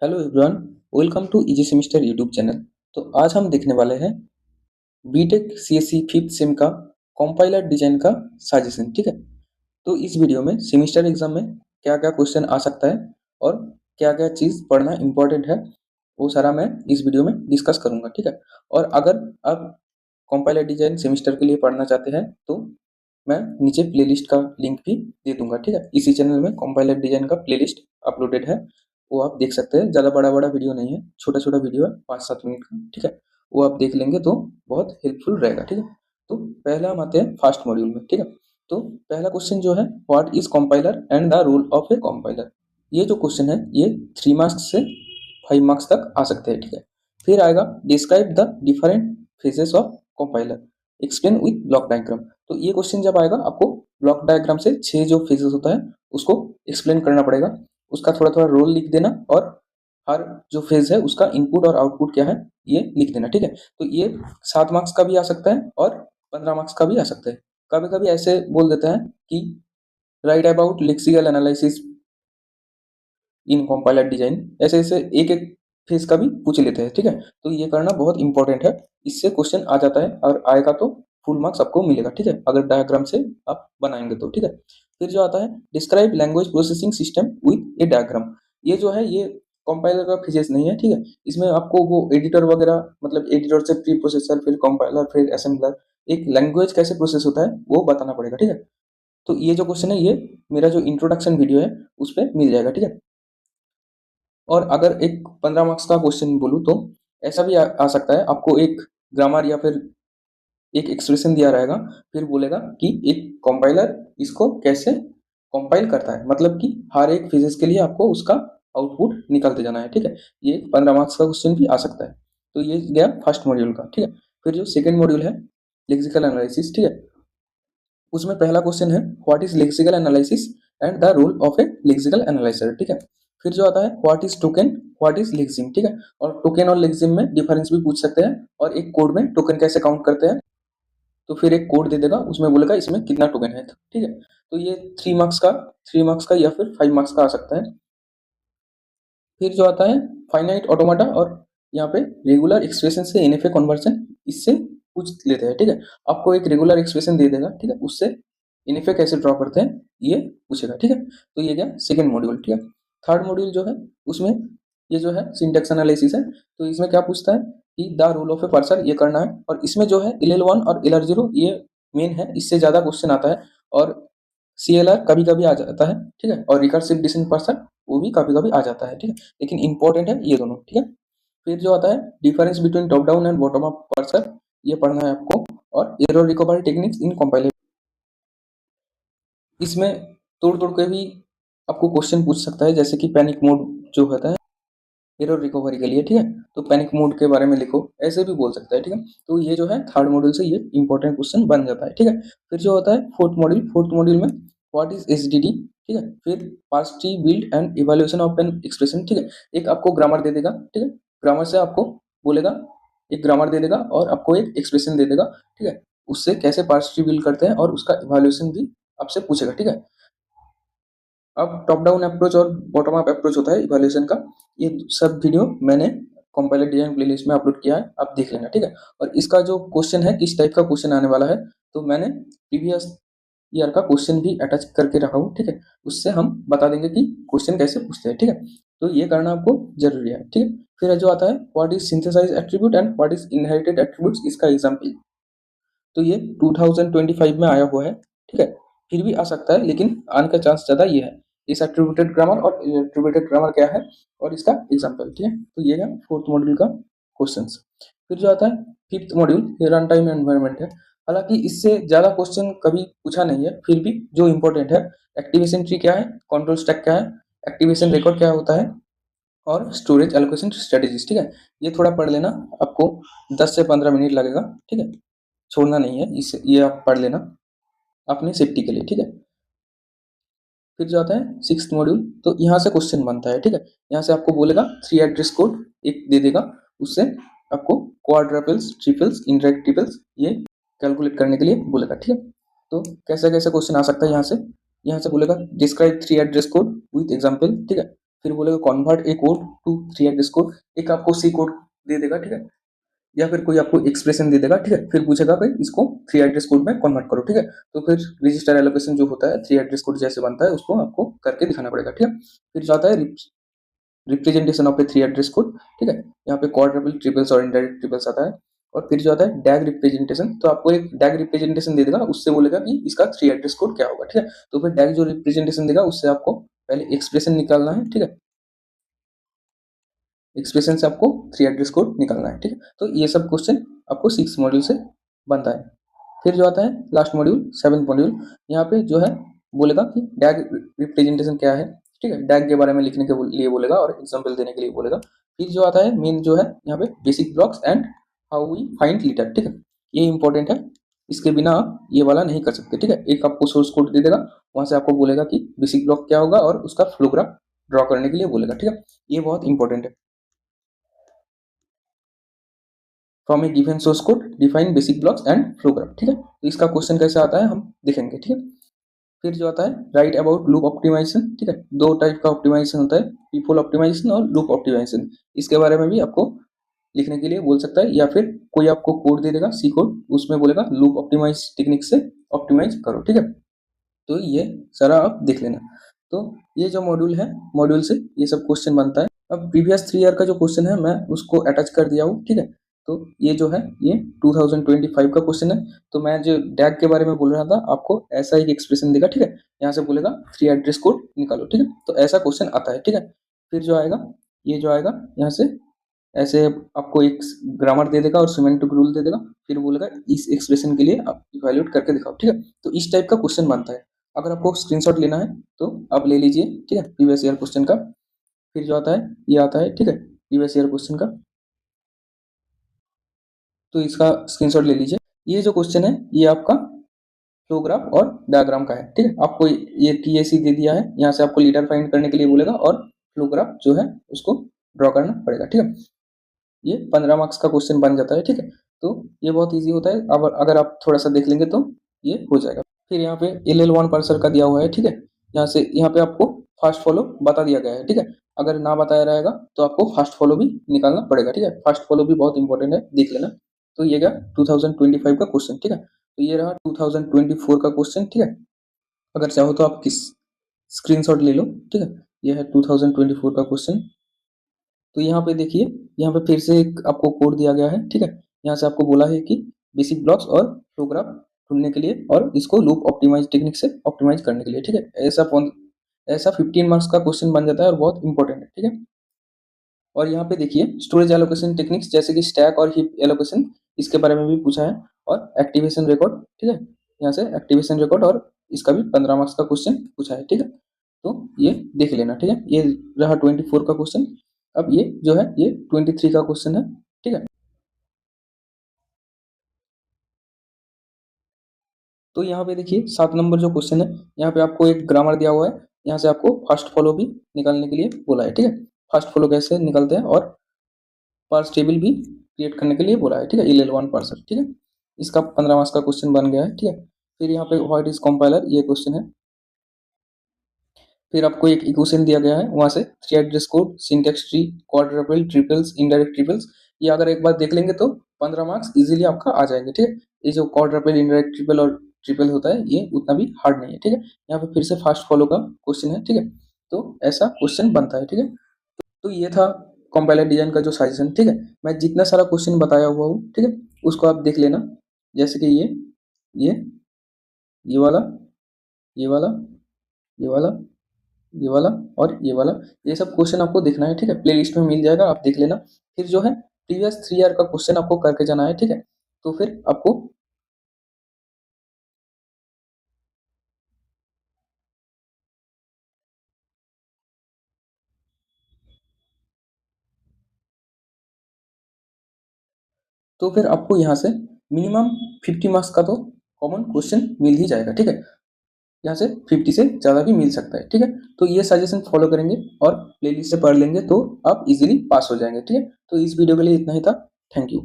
Hello everyone, welcome to easy semester YouTube channel. तो आज हम देखने वाले हैं बीटेक सीएससी फिफ्थ सेम का कंपाइलर डिजाइन का सजेशन। ठीक है, तो इस वीडियो में सेमिस्टर एग्जाम में क्या क्या क्वेश्चन आ सकता है और क्या क्या चीज़ पढ़ना इंपॉर्टेंट है, वो सारा मैं इस वीडियो में डिस्कस करूंगा। ठीक है, और अगर आप कंपाइलर डिजाइन सेमिस्टर के लिए पढ़ना चाहते हैं तो मैं नीचे प्लेलिस्ट का लिंक भी दे दूंगा। ठीक है, इसी चैनल में कंपाइलर डिजाइन का प्लेलिस्ट अपलोडेड है, वो आप देख सकते हैं। ज़्यादा बड़ा बड़ा वीडियो नहीं है, छोटा छोटा वीडियो है, 5-7 मिनट का। ठीक है, वो आप देख लेंगे तो बहुत हेल्पफुल रहेगा। ठीक है, तो पहला हम आते हैं फर्स्ट मॉड्यूल में। ठीक है, तो पहला क्वेश्चन जो है, what is compiler and the role of a compiler. ये जो क्वेश्चन है ये 3 मार्क्स से 5 मार्क्स तक आ सकते हैं। ठीक है, फिर आएगा describe the different phases of compiler, explain with block diagram. तो ये क्वेश्चन जब आएगा आपको ब्लॉक डायग्राम से 6 जो फेजेस होता है उसको एक्सप्लेन करना पड़ेगा, उसका थोड़ा थोड़ा रोल लिख देना और हर जो फेज है उसका इनपुट और आउटपुट क्या है ये लिख देना। ठीक है, तो ये 7 मार्क्स का भी आ सकता है और 15 मार्क्स का भी आ सकता है। कभी कभी ऐसे बोल देता है कि right about lexical analysis in compiler design, ऐसे ऐसे एक एक फेज का भी पूछ लेते हैं। ठीक है, तो ये करना बहुत इंपॉर्टेंट है, इससे क्वेश्चन आ जाता है और आएगा तो फुल मार्क्स आपको मिलेगा। ठीक है, अगर डायग्राम से आप बनाएंगे तो। ठीक है, फिर जो आता है describe language processing system with A diagram. ये जो है ये कंपाइलर का फिजिक्स नहीं है। ठीक है, इसमें आपको वो एडिटर वगैरह, मतलब एडिटर से प्री प्रोसेसर फिर कंपाइलर फिर असेंबलर, एक लैंग्वेज कैसे प्रोसेस होता है वो बताना पड़ेगा। ठीक है, तो ये जो क्वेश्चन है ये मेरा जो इंट्रोडक्शन वीडियो है उस पर मिल जाएगा। ठीक है, और अगर एक 15 मार्क्स का क्वेश्चन बोलूँ तो ऐसा भी आ सकता है, आपको एक ग्रामर या फिर एक एक्सप्रेशन दिया रहेगा, फिर बोलेगा कि एक कंपाइलर इसको कैसे कंपाइल करता है, मतलब कि हर एक फिजिक्स के लिए आपको उसका आउटपुट निकालते जाना है। ठीक है, ये 15 मार्क्स का क्वेश्चन भी आ सकता है। तो ये गया फर्स्ट मॉड्यूल का। ठीक है, फिर जो सेकेंड मॉड्यूल है लेक्सिकल एनालिसिस। ठीक है, उसमें पहला क्वेश्चन है what is lexical analysis and the role of a lexical analyser. ठीक है, फिर जो आता है what is token, what is lexeme. ठीक है, और टोकन और लेक्सिम में डिफरेंस भी पूछ सकते हैं, और एक कोड में टोकन कैसे काउंट करते हैं, तो फिर एक कोड दे देगा उसमें बोलेगा इसमें कितना टोकन है। ठीक है, तो ये 3 मार्क्स का या फिर 5 मार्क्स का आ सकता है। फिर जो आता है फाइनाइट ऑटोमाटा, और यहाँ पे रेगुलर एक्सप्रेशन से एनएफए कन्वर्जन, इससे पूछ लेते हैं। ठीक है, आपको एक रेगुलर एक्सप्रेशन दे देगा, ठीक है, उससे एनएफए कैसे ड्रॉ करते हैं ये पूछेगा। ठीक है, तो ये गया सेकेंड मॉड्यूल। ठीक है, थर्ड मॉड्यूल जो है उसमें ये जो है सिंटेक्स एनालिसिस है। तो इसमें क्या पूछता है कि the rule of A parser, ये करना है। और इसमें जो है LL1 और LR0 ये मेन है, इससे ज्यादा क्वेश्चन आता है। और CLR कभी कभी आ जाता है। ठीक है, और रिकर्सिव डिसेंट पार्सर वो भी कभी कभी आ जाता है। ठीक है, लेकिन इंपॉर्टेंट है ये दोनों। ठीक है, फिर जो आता है difference between top down and bottom up parser, ये पढ़ना है आपको। और error recovery techniques in compilation, इसमें तोड़ तोड़ के भी आपको क्वेश्चन पूछ सकता है, जैसे कि पैनिक मोड जो होता है एरर रिकवरी के लिए। ठीक है, तो पैनिक मोड के बारे में लिखो, ऐसे भी बोल सकता है। ठीक है, तो ये जो है थर्ड मॉड्यूल से ये इंपॉर्टेंट क्वेश्चन बन जाता है। ठीक है, फिर जो होता है फोर्थ मॉड्यूल में व्हाट इज एसडीडी। ठीक है, फिर parse tree build and evaluation of an expression. ठीक है, एक आपको ग्रामर दे देगा। ठीक है, ग्रामर से आपको बोलेगा, एक ग्रामर दे देगा और आपको एक एक्सप्रेशन दे देगा। ठीक है, उससे कैसे पार्स ट्री बिल्ड करते हैं और उसका इवैल्यूएशन भी आपसे पूछेगा। ठीक है, अब टॉप डाउन अप्रोच और बॉटम अप अप्रोच होता है इवैल्यूएशन का, ये सब वीडियो मैंने कंपाइलर डिजाइन प्लेलिस्ट में अपलोड किया है, आप देख लेना। ठीक है, और इसका जो क्वेश्चन है किस टाइप का क्वेश्चन आने वाला है, तो मैंने प्रीवियस ईयर का क्वेश्चन भी अटैच करके रखा हूँ। ठीक है, उससे हम बता देंगे कि क्वेश्चन कैसे पूछते हैं। ठीक है, तो ये करना आपको जरूरी है। ठीक है, फिर जो आता है what is synthesize attribute and what is inherited attributes, इसका एग्जाम्पल। तो ये 2025 में आया हुआ है। ठीक है, फिर भी आ सकता है लेकिन आने का चांस ज़्यादा ये है। इस एट्रीब्यूटेड ग्रामर और एट्रीब्यूटेड ग्रामर क्या है और इसका एग्जांपल। ठीक है, तो ये है फोर्थ मॉड्यूल का क्वेश्चंस। फिर जो आता है फिफ्थ मॉड्यूल, ये रन टाइम एनवायरनमेंट है। हालांकि इससे ज़्यादा क्वेश्चन कभी पूछा नहीं है, फिर भी जो इंपॉर्टेंट है एक्टिवेशन ट्री क्या है, कंट्रोल स्टैक क्या है, एक्टिवेशन रिकॉर्ड क्या होता है, और स्टोरेज एलोकेशन स्ट्रेटेजीज। ठीक है, ये थोड़ा पढ़ लेना, आपको 10 से 15 मिनट लगेगा। ठीक है, छोड़ना नहीं है इसे, ये आप पढ़ लेना अपनी सेफ्टी के लिए। ठीक है, फिर जो आता है सिक्स्थ मॉड्यूल, तो यहाँ से क्वेश्चन बनता है। ठीक है, यहाँ से आपको बोलेगा 3 एड्रेस कोड एक दे देगा, उससे आपको क्वाड्रपल्स ट्रिपल्स इनडायरेक्ट ट्रिपल्स ये कैलकुलेट करने के लिए बोलेगा। ठीक है, तो कैसे कैसे क्वेश्चन आ सकता है यहाँ से बोलेगा describe 3 address code with example. ठीक है, फिर बोलेगा convert a code to 3 address code, एक आपको सी कोड दे देगा, ठीक है, या फिर कोई आपको एक्सप्रेशन दे देगा, ठीक है, फिर पूछेगा भाई इसको 3 एड्रेस कोड में कन्वर्ट करो, ठीक है, तो फिर रजिस्टर एलोकेशन जो होता है 3 एड्रेस कोड जैसे बनता है उसको आपको करके दिखाना पड़ेगा, ठीक है। फिर जाता है representation of A 3 address code, ठीक है, यहाँ पे क्वाड्रपल, ट्रिपल्स और इनडायरेक्ट ट्रिपल्स आता है। और फिर जो आता है डैग रिप्रेजेंटेशन, तो आपको एक डैग रिप्रेजेंटेशन दे देगा, उससे बोलेगा कि इसका 3 एड्रेस कोड क्या होगा, ठीक है, तो फिर डैग जो रिप्रेजेंटेशन देगा उससे आपको पहले एक्सप्रेशन निकालना है, ठीक है, एक्सप्रेशन से आपको 3 एड्रेस कोड निकालना है, ठीक है। तो ये सब क्वेश्चन आपको 6 मॉड्यूल से बनता है। फिर जो आता है लास्ट मॉड्यूल 7th मॉड्यूल, यहाँ पे जो है बोलेगा कि डैग रिप्रेजेंटेशन क्या है, ठीक है, डैग के बारे में लिखने के लिए बोलेगा और एग्जाम्पल देने के लिए बोलेगा। फिर जो आता है मेन जो है यहाँ पे basic blocks and how we find leader, ठीक है, ये इंपॉर्टेंट है, इसके बिना आप ये वाला नहीं कर सकते, ठीक है। एक आपको सोर्स कोड दे देगा, वहां से आपको बोलेगा कि बेसिक ब्लॉक क्या होगा और उसका फ्लोग्राफ ड्रॉ करने के लिए बोलेगा, ठीक है, ये बहुत इंपॉर्टेंट है। From A given source code define basic blocks and flow graph, ठीक है, तो इसका क्वेश्चन कैसे आता है हम देखेंगे, ठीक है। फिर जो आता है राइट अबाउट लूप ऑप्टिमाइजेशन, ठीक है, दो टाइप का ऑप्टिमाइजेशन होता है, पीपोल ऑप्टिमाइजेशन और लूप ऑप्टिमाइजेशन, इसके बारे में भी आपको लिखने के लिए बोल सकता है, या फिर कोई आपको कोड दे देगा सी कोड, उसमें बोलेगा लूप ऑप्टिमाइज टेक्निक से ऑप्टिमाइज करो, ठीक है, तो ये सारा आप देख लेना। तो ये जो मॉड्यूल है, मॉड्यूल से ये सब क्वेश्चन बनता है। अब प्रीवियस 3 ईयर का जो क्वेश्चन है मैं उसको अटैच कर दिया हूँ, ठीक है, तो ये जो है ये 2025 का क्वेश्चन है। तो मैं जो डैग के बारे में बोल रहा था आपको, ऐसा एक एक्सप्रेशन देगा, ठीक है, यहाँ से बोलेगा 3 एड्रेस कोड निकालो, ठीक है, तो ऐसा क्वेश्चन आता है, ठीक है। फिर जो आएगा ये जो आएगा यहाँ से ऐसे आपको एक ग्रामर दे देगा और सिमेंटिक रूल दे देगा, फिर बोलेगा इस एक्सप्रेशन के लिए आप इवैल्यूएट करके दिखाओ, ठीक है, तो इस टाइप का क्वेश्चन बनता है। अगर आपको स्क्रीनशॉट लेना है तो आप ले लीजिए, ठीक है, प्रीवियस ईयर क्वेश्चन का। फिर जो आता है ये आता है, ठीक है, प्रीवियस ईयर क्वेश्चन का, तो इसका स्क्रीनशॉट ले लीजिए। ये जो क्वेश्चन है ये आपका फ्लोग्राफ और डायग्राम का है, ठीक है, आपको ये टीएसी दे दिया है, यहाँ से आपको लीडर फाइंड करने के लिए बोलेगा और फ्लोग्राफ जो है उसको ड्रॉ करना पड़ेगा, ठीक है, ये 15 मार्क्स का क्वेश्चन बन जाता है, ठीक है, तो ये बहुत इजी होता है, अब अगर आप थोड़ा सा देख लेंगे तो ये हो जाएगा। फिर यहाँ पे LL1 पार्सर का दिया हुआ है, ठीक है, यहाँ पे आपको फास्ट फॉलो बता दिया गया है, ठीक है, अगर ना बताया रहेगा तो आपको फास्ट फॉलो भी निकालना पड़ेगा, ठीक है, फास्ट फॉलो भी बहुत इंपॉर्टेंट है, देख लेना। तो ये क्या 2025 का क्वेश्चन, ठीक है, तो ये रहा 2024 का क्वेश्चन, ठीक है, अगर चाहो तो आप किस स्क्रीनशॉट ले लो, ठीक है, ये है 2024 का क्वेश्चन। तो यहाँ पे देखिए, यहाँ पे फिर से एक आपको कोड दिया गया है, ठीक है, यहाँ से आपको बोला है कि बेसिक ब्लॉक्स और फ्लोग्राफ ढूंढने के लिए और इसको लूप ऑप्टिमाइज टेक्निक से ऑप्टिमाइज करने के लिए, ठीक है, ऐसा 15 मार्क्स का क्वेश्चन बन जाता है और बहुत इंपॉर्टेंट है, ठीक है। और यहाँ पे देखिए स्टोरेज एलोकेशन टेक्निक्स जैसे कि स्टैक और हीप एलोकेशन, इसके बारे में भी पूछा है, और एक्टिवेशन रिकॉर्ड, ठीक है, यहाँ से एक्टिवेशन रिकॉर्ड और इसका भी 15 मार्क्स का क्वेश्चन पूछा है, ठीक है, तो ये देख लेना, ठीक है, ये रहा 24 का क्वेश्चन। अब ये जो है ये 23 का क्वेश्चन है, ठीक है, तो यहाँ पे देखिए 7 नंबर जो क्वेश्चन है, यहाँ पे आपको एक ग्रामर दिया हुआ है, यहाँ से आपको फास्ट फॉलो भी निकालने के लिए बोला है, ठीक है, फास्ट फॉलो कैसे निकलते हैं और पार्स टेबल भी क्रिएट करने के लिए बोला है, ठीक है, LL1 पार्सर, ठीक है, इसका 15 मार्क्स का क्वेश्चन बन गया है, ठीक है। फिर यहाँ पे व्हाट इज कंपाइलर, ये क्वेश्चन है। फिर आपको एक इक्वेशन दिया गया है, वहां से 3 address code, syntax tree, quadruple, triples, indirect triples, ये अगर एक बार देख लेंगे तो 15 मार्क्स इजीली आपका आ जाएंगे, ठीक है। ये जो क्वाड्रपल, इनडायरेक्ट ट्रिपल और ट्रिपल होता है ये उतना भी हार्ड नहीं है, ठीक है। यहाँ पे फिर से फास्ट फॉलो का क्वेश्चन है, ठीक है, तो ऐसा क्वेश्चन बनता है, ठीक है। तो ये था कंपाइलर डिजाइन का जो सजेशन, ठीक है, मैं जितना सारा क्वेश्चन बताया हुआ हूँ, ठीक है, उसको आप देख लेना, जैसे कि ये ये वाला, ये वाला, ये वाला, ये वाला और ये वाला, ये सब क्वेश्चन आपको देखना है, ठीक है, प्लेलिस्ट में मिल जाएगा, आप देख लेना। फिर जो है प्रीवियस 3 ईयर का क्वेश्चन आपको करके जाना है, ठीक है, तो फिर आपको, यहाँ से मिनिमम 50 मार्क्स का तो कॉमन क्वेश्चन मिल ही जाएगा, ठीक है, यहाँ से 50 से ज़्यादा भी मिल सकता है, ठीक है, तो ये सजेशन फॉलो करेंगे और प्लेलिस्ट से पढ़ लेंगे तो आप इजीली पास हो जाएंगे, ठीक है, तो इस वीडियो के लिए इतना ही था, थैंक यू।